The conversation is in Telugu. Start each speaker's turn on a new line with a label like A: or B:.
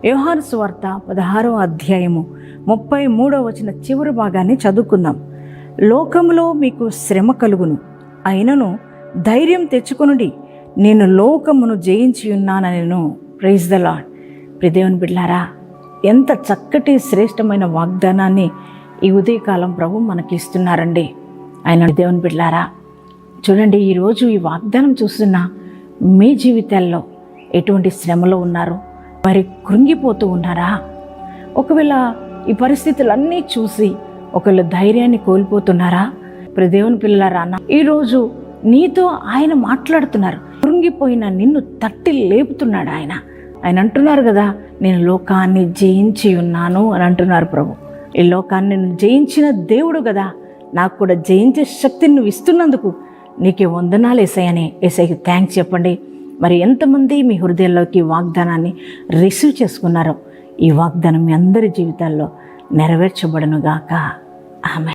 A: యోహాను సువార్త 16వ అధ్యాయము 33వ వచన చివరి భాగాన్ని చదువుకుందాం. లోకములో మీకు శ్రమ కలుగును, అయినను ధైర్యం తెచ్చుకొనుడి, నేను లోకమును జయించి ఉన్నానెను. Praise the lord. ప్రియదేవుని బిడ్డలారా, ఎంత చక్కటి శ్రేష్టమైన వాగ్దానాన్ని ఈ ఉదయకాలం ప్రభు మనకి ఇస్తున్నారండి. ఆయన దేవుని బిడ్డలారా, చూడండి, ఈరోజు ఈ వాగ్దానం చూస్తున్న మీ జీవితాల్లో ఎటువంటి శ్రమలో ఉన్నారు? మరి కృంగిపోతూ ఉన్నారా? ఒకవేళ ఈ పరిస్థితులన్నీ చూసి ఒకవేళ ధైర్యాన్ని కోల్పోతున్నారా? దేవుని పిల్లలారా, ఈరోజు నీతో ఆయన మాట్లాడుతున్నారు. కృంగిపోయిన నిన్ను తట్టి లేపుతున్నాడు ఆయన. ఆయన అంటున్నారు కదా, నేను లోకాన్ని జయించి ఉన్నాను అని అంటున్నారు ప్రభు. ఈ లోకాన్ని నేను జయించిన దేవుడు కదా, నాకు కూడా జయించే శక్తిని నువ్వు ఇస్తున్నందుకు నీకే వందనాలు యేసయ్యని. యేసయ్యకి థ్యాంక్స్ చెప్పండి. మరి ఎంతమంది మీ హృదయాల్లోకి వాగ్దానాన్ని రిసీవ్ చేసుకున్నారో ఈ వాగ్దానం మీ అందరి జీవితాల్లో నెరవేర్చబడునుగాక.